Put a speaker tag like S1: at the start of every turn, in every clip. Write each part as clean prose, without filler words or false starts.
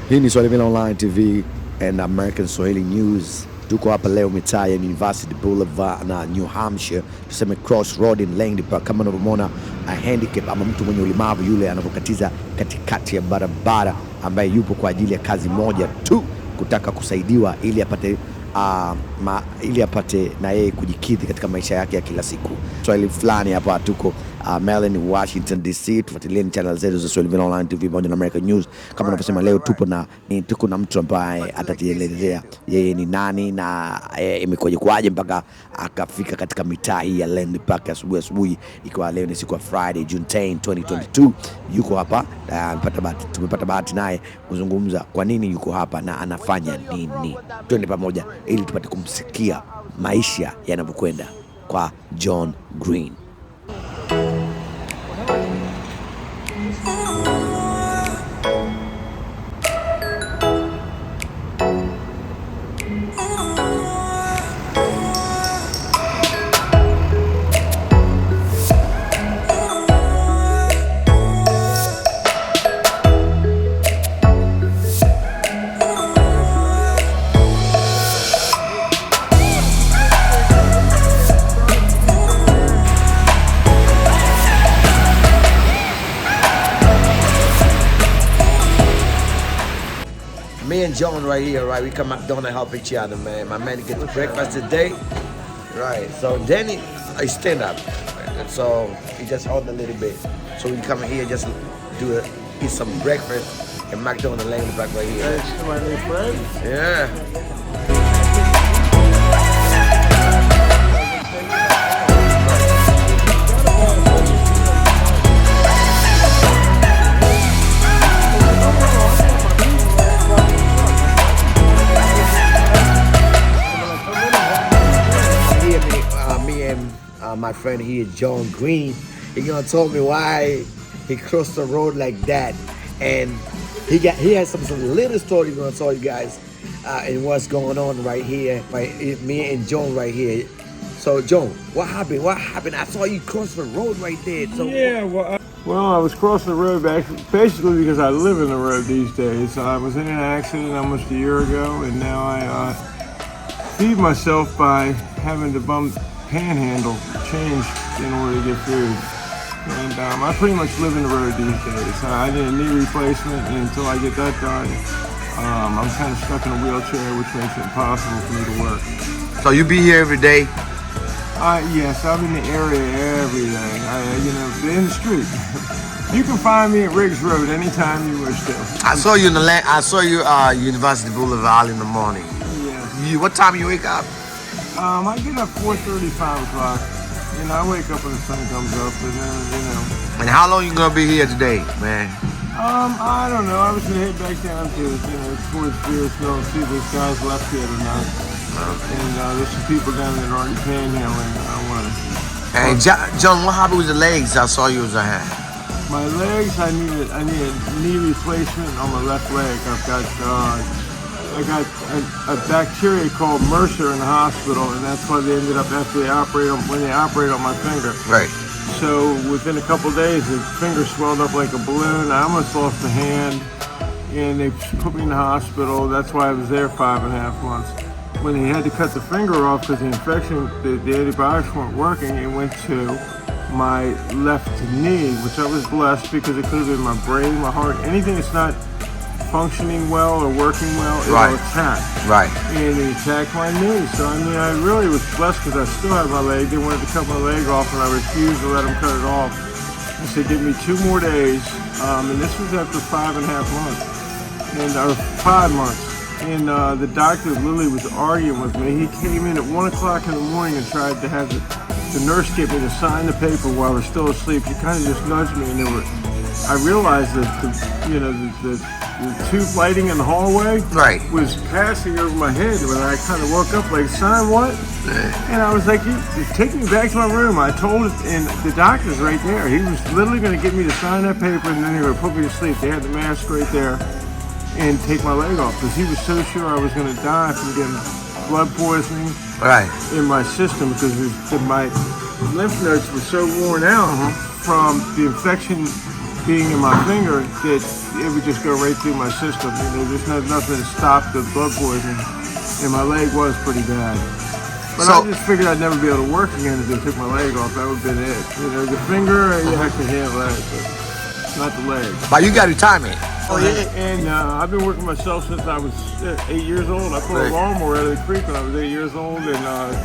S1: Hii ni Mswahiliflani Online TV and American Swahili News. Tuko hapa leo mitaa ya University Boulevard na New Hampshire, tuseme Cross Road in Langley. Kama unavyomwona handicap ama mtu mwenye ulemavu yule anavyokatiza katikati ya barabara, ambaye yupo kwa ajili ya kazi moja tu, kutaka kusaidiwa ili apate na yeye kujikidhi katika maisha yake ya kila siku. Mswahiliflani hapa tuko Maryland, Washington DC. Tufuatilieni channel zetu za Mswahiliflani Online TV pamoja na American News. Kama unavyosema, leo tuko na mtu ambaye atatuelezea yeye ni nani na imekuwaje kwaje mpaka akafika katika mitaa hii ya Langley Park asubuhi, ikiwa leo ni siku ya Friday, June 10, 2022. Yuko hapa, tumepata bahati naye kuzungumza kwa nini yuko hapa na anafanya nini. Twende pamoja ili tupate kumsikia maisha yanavyokwenda kwa John Green. Me and John right here, right? We come up down and help each other, man. My man get the breakfast today, right? So Danny, I stand up, and so he just hold a little bit. So we come in here, just eat some breakfast, and McDonald's laying back right here.
S2: Thanks to my new friend.
S1: Yeah. My friend here, John Green, he's gonna tell me why he crossed the road like that, and he has some little story he's gonna tell you guys, and what's going on right here by me and John right here. So John, what happened? I saw you cross the road right there. So
S2: yeah, well, I was crossing the road basically because I live in the road these days. I was in an accident almost a year ago, and now I feed myself by having to panhandle change in order to get food, and I pretty much live in the road these days. I need a knee replacement, and until I get that done, I'm kind of stuck in a wheelchair, which makes it impossible for me to work.
S1: So you be here every day?
S2: Yes, I'm in the area every day. In the street. You can find me at Riggs Road anytime you wish to.
S1: I saw you University Boulevard in the morning.
S2: Yes.
S1: What time you wake up?
S2: I get up 4:30, 5 o'clock. I wake up when the sun comes up, and then,
S1: And how long you gonna be here today, man?
S2: I don't know. I was gonna head back down to, towards Beersville and see if this guy's left yet or not. Okay. And there's some people down there already panhandling. I want to.
S1: Hey, John, what happened with the legs? I saw you was ahead.
S2: My legs, I need a knee replacement on my left leg. I got a bacteria called MRSA in the hospital, and that's why they ended up when they operate on my finger.
S1: Right.
S2: So within a couple of days, the finger swelled up like a balloon. I almost lost a hand, and they put me in the hospital. That's why I was there 5.5 months. When they had to cut the finger off because the infection, the antibiotics weren't working, it went to my left knee, which I was blessed because it could have been my brain, my heart, anything that's not functioning well or working well, it'll attack.
S1: Right.
S2: And it attacked my knee. So I really was blessed because I still have my leg. They wanted to cut my leg off, and I refused to let them cut it off. They said, give me 2 more days. And this was after 5.5 months, or 5 months. And the doctor literally was arguing with me. He came in at 1 o'clock in the morning and tried to have the nurse get me to sign the paper while I was still asleep. She kind of just nudged me, and I realized that the tube lighting in the hallway was passing over my head when I kind of woke up like, sign what? And I was like, take me back to my room. I told it, and the doctor's right there. He was literally going to get me to sign that paper, and then they were going to put me to sleep. They had the mask right there and take my leg off because he was so sure I was going to die from getting blood poisoning in my system because my lymph nodes were so worn out from the infection being in my finger, that it would just go right through my system. There's nothing to stop the blood poisoning, and my leg was pretty bad. But
S1: So-
S2: I just figured I'd never be able to work again if they took my leg off. That would have been it. The finger, I could handle that, but not the leg.
S1: But you got retirement. Oh
S2: And I've been working myself since I was 8 years old. I pulled a lawnmower out of the creek when I was 8 years old, and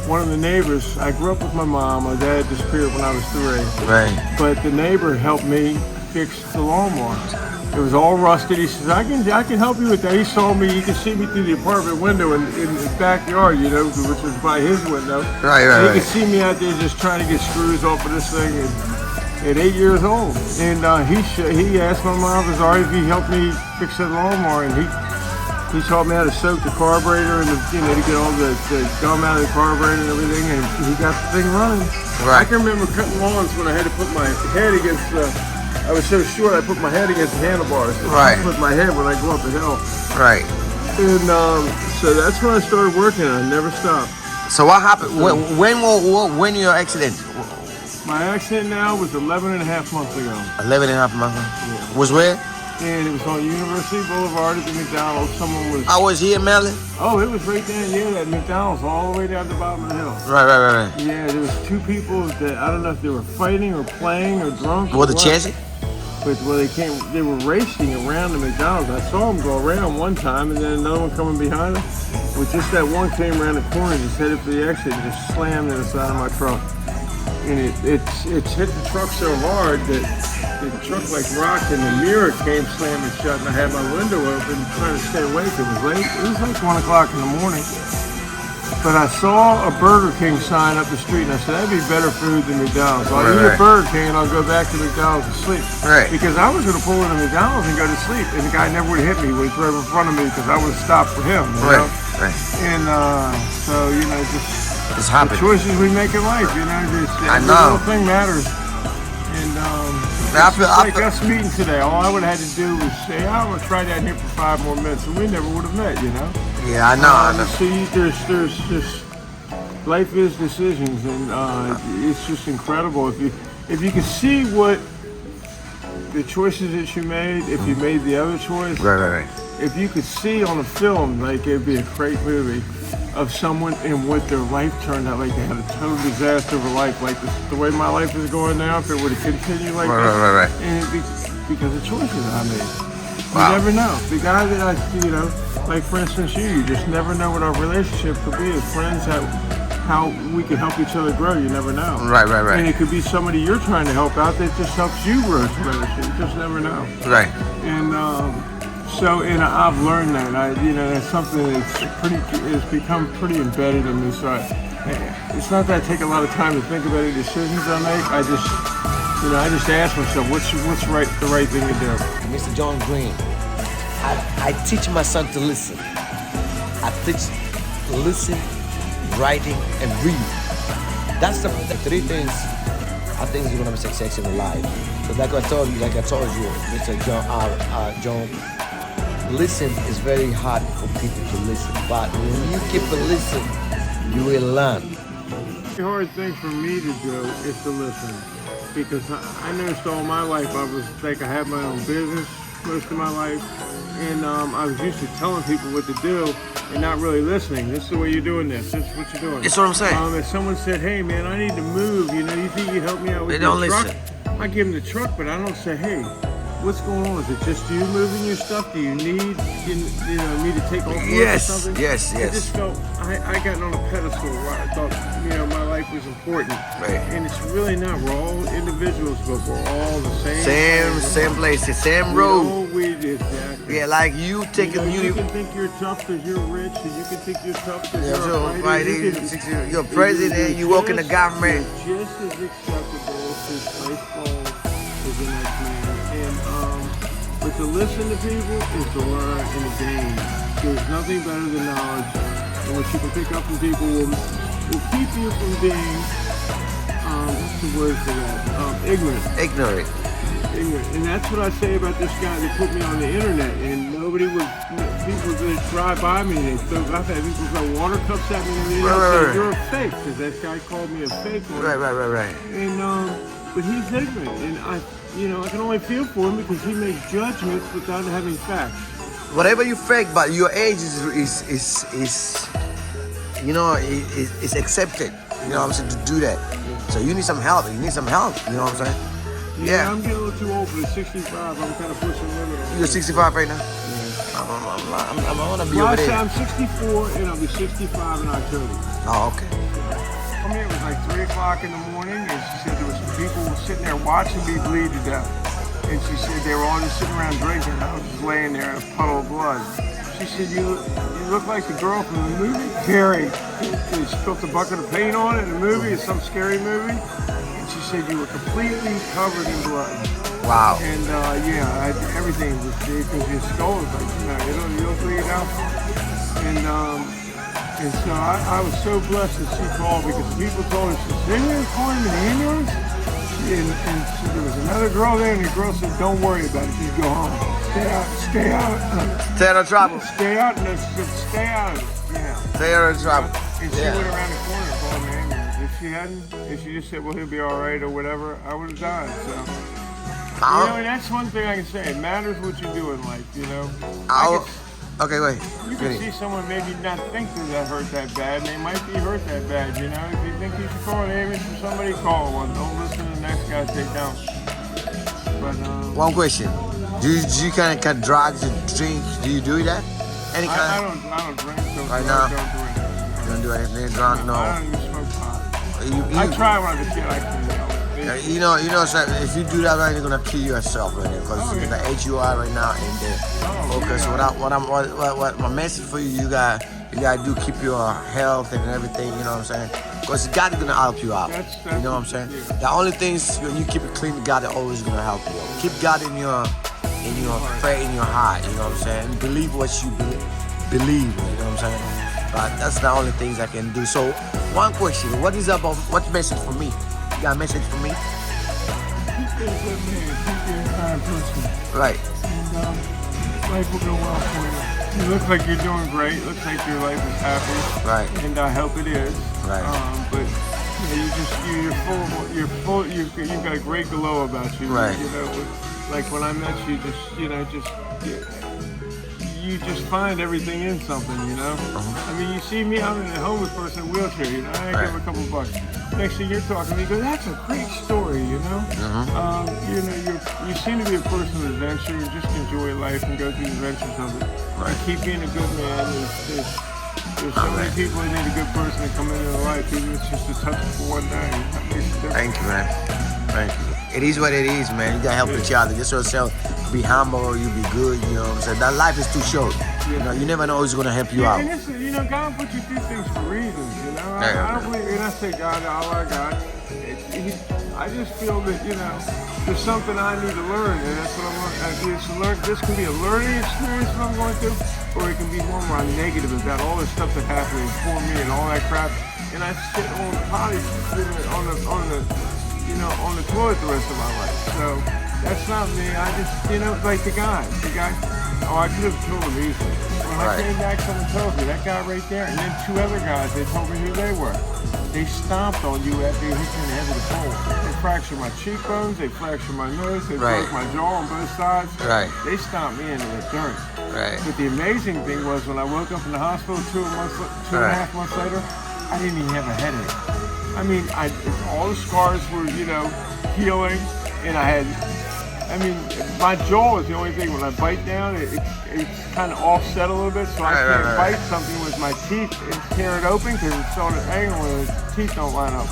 S2: one of the neighbors, I grew up with my mom. My dad disappeared when I was 3.
S1: Right.
S2: But the neighbor helped me fix the lawnmower. It was all rusted. He says, I can help you with that. He saw me, you can see me through the apartment window in his backyard, which was by his window.
S1: Right.
S2: And he could see me out there just trying to get screws off of this thing at 8 years old. And he asked my mom if it was all right if he helped me fix that lawnmower. And he taught me how to soak the carburetor and to get all the gum out of the carburetor and everything, and he got the thing running.
S1: Right.
S2: I can remember cutting lawns when I had to put my head against I was so short I put my head against the handlebars.
S1: Right.
S2: I put my head when I go up the hill.
S1: Right.
S2: And so that's when I started working. I never stopped.
S1: So what happened? When your accident?
S2: My accident now was 11 and a half months ago.
S1: 11 and a half months.
S2: Yeah.
S1: Was where?
S2: And it was on University Boulevard at the McDonald's. Someone was...
S1: I was here, Melon.
S2: Oh, it was right down, that McDonald's all the way down the bottom of the hill.
S1: Right.
S2: Yeah, there was 2 people that, I don't know if they were fighting or playing or drunk.
S1: What the chassis?
S2: But they were racing around the McDonald's. I saw them go around one time, and then another one coming behind them. With just that one came around the corner, just headed for the exit, and just slammed in the side of my truck. And it's hit the truck so hard that the truck like rocked, and the mirror came slamming shut, and I had my window open trying to stay awake. It was late. It was like 1 o'clock in the morning. But I saw a Burger King sign up the street, and I said, that'd be better food than McDonald's. I'll eat a Burger King, and I'll go back to McDonald's and sleep.
S1: Right.
S2: Because I was going to pull into McDonald's and go to sleep, and the guy never would have hit me when he drove in front of me because I would have stopped for him. You know?
S1: Right.
S2: And so, just
S1: It's
S2: the
S1: happening.
S2: choices we make in life, just
S1: I
S2: every
S1: know.
S2: little thing matters. And
S1: I feel-
S2: like us meeting today, all I would have had to do was say, I'm going to try down here for 5 more minutes, and we never would have met,
S1: Yeah, I know.
S2: So there's just life is decisions, and it's just incredible if you can see what the choices that you made, if you made the other choice.
S1: Right.
S2: If you could see on a film, like it'd be a great movie of someone and what their life turned out, like they had a total disaster of a life, like the way my life is going now, if it were to continue like that.
S1: Right.
S2: And because of choices I made.
S1: Wow.
S2: You never know. The guy that like for instance you just never know what our relationship could be as friends, how we can help each other grow. You never know.
S1: Right.
S2: And it could be somebody you're trying to help out that just helps you grow tremendously. You just never know.
S1: Right.
S2: And and I've learned that. That's something it's become pretty embedded in me. So it's not that I take a lot of time to think about any decisions I make. I just ask myself, what's the right thing to do.
S3: Mr. John Green, I teach my son to listen. I teach listen, writing, and read. That's the 3 things I think is gonna be success in life. So like I told you, Mr. John, listen is very hard for people to listen. But when you keep listening, you will learn.
S2: The hard thing for me to do is to listen, because I noticed all my life I had my own business most of my life, and I was used to telling people what to do and not really listening. This is the way you're doing this. This is what you're doing.
S1: That's what I'm saying.
S2: If someone said, hey man, I need to move, you think you help me out with
S1: They don't
S2: your truck?
S1: listen.
S2: I give them the truck, but I don't say, hey, what's going on? Is it just you moving your stuff? Do you need me to take off work or something?
S1: Yes.
S2: I just felt I got on a pedestal where I thought my life was important.
S1: Right.
S2: And it's really not. We're all individuals, but we're all the same.
S1: Same places, same road.
S2: Exactly.
S1: Yeah, like you taking
S2: you can think you're tough because you're rich, and you can think you're tough because
S1: you're president, you work in the government.
S2: You're just as acceptable to play ball as the next man. But to listen to people is to learn in the game. There's nothing better than knowledge, and what you can pick up from people will keep you from being what's the word for that? Ignorant. And that's what I say about this guy that put me on the internet, and people would drive by me and I've had people throw water cups at me and everything else, saying, you're a fake, because that guy called me a fake one.
S1: Right.
S2: And but he's ignorant, and I can only feel for him because he makes judgments without having facts.
S1: Whatever you fake, but your age is is accepted. You know what I'm saying, to do that. So you need some help. You need some help. You know what I'm saying?
S2: Yeah, I'm getting a little too old for the 65. I'm kind of pushing the limit.
S1: You're 65 right now?
S2: Yeah.
S1: I want to be over there.
S2: I'm 64 and I'll be 65 in October.
S1: Oh, okay.
S2: I mean, it was like 3 o'clock in the morning, and she said there was some people sitting there watching me bleed to death. And she said they were all just sitting around drinking. I was just laying there in a puddle of blood. She said, you look like the girl from the movie, Carrie. They spilled a bucket of paint on it in the movie, it's some scary movie. And she said you were completely covered in blood.
S1: Wow.
S2: And everything was big because your skull was like, you don't bleed out. And so I was so blessed that she called because people told her, she said, "Didn't you call him an ambulance?" And there was another girl there, and the girl said, "Don't worry about it, just go home. Stay out.
S1: Stay out of trouble.
S2: Stay out," and she said, "Stay out of it."
S1: Stay out of trouble.
S2: And she went around the corner and called an ambulance. If she just said, "Well, he'll be all right," or whatever, I would have died. So, and that's one thing I can say. It matters what you do in life,
S1: Okay, wait.
S2: You can see someone maybe not think that hurt that bad, and they might be hurt that bad, If you think you should call an ambulance for somebody, call one. Don't listen to the next guy take down. But,
S1: one question. Do you kind of drugs and drink? Do you do that? Any kind?
S2: I don't drink.
S1: Right now?
S2: Don't do anything.
S1: You don't do anything drunk? No.
S2: I don't even smoke pot. I tried when I was a kid. I couldn't.
S1: So if you do that right, you're gonna kill yourself right now because the age you are right now ain't there. Okay, so what my message for you, you gotta do keep your health and everything. You know what I'm saying? Because God is gonna help you out. You know what I'm saying? The only thing is when you keep it clean, God is always gonna help you. Keep God in your prayer in your heart. You know what I'm saying? And believe what you believe. You know what I'm saying? But that's the only things I can do. So one question: what message for me? You got a message for me?
S2: Keep being a good man. Keep being a kind person.
S1: Right.
S2: And life will go well for you. You look like you're doing great. Looks like your life is happy.
S1: Right.
S2: And I hope it is.
S1: Right.
S2: But you've got a great glow about you.
S1: Right.
S2: Like when I met you, you just find everything in something, I mean, you see me, I'm a homeless person in a wheelchair, I give him a couple bucks. Next thing you're talking to me, you go, that's a great story, You seem to be a person of adventure, just enjoy life and go through the adventures of it.
S1: Right.
S2: And keep being a good man. There's so many people that need a good person to come into their life, even if it's just a touch for one day.
S1: Thank you, man. Thank you. It is what it is, man. You gotta help each other. Just yourself, be humble, you be good, you know what I'm saying? That life is too short. You never know who's gonna help you out.
S2: And God put you through things for reasons, I don't believe, and I say God, Allah, God. I just feel that, there's something I need to learn, and that's what I need to learn. This can be a learning experience that I'm going through, or it can be one where I'm negative about all this stuff that happened for me and all that crap. And I sit on the potty, on the toilet the rest of my life. So that's not me. I just, like the guy, I could have killed him easily. When I came back, someone told me, that guy right there, and then 2 other guys, they told me who they were. They stomped on you after you hit you in the head with a pole. They fractured my cheekbones, they fractured my nose, they broke my jaw on both sides. Right. They stomped me into the dirt.
S1: Right.
S2: But the amazing thing was when I woke up in the hospital 2.5 months later, I didn't even have a headache. I mean, all the scars were, healing, and my jaw is the only thing. When I bite down, it's kind of offset a little bit, so I can't bite something with my teeth and tear it open because it's on an angle and the teeth don't line up.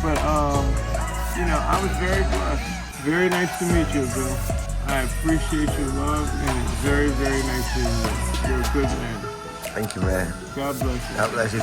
S2: But, I was very blessed. Very nice to meet you, Bill. I appreciate your love, and it's very, very nice to meet you. You're a good man.
S1: Thank you, man.
S2: God bless you.
S1: God bless you.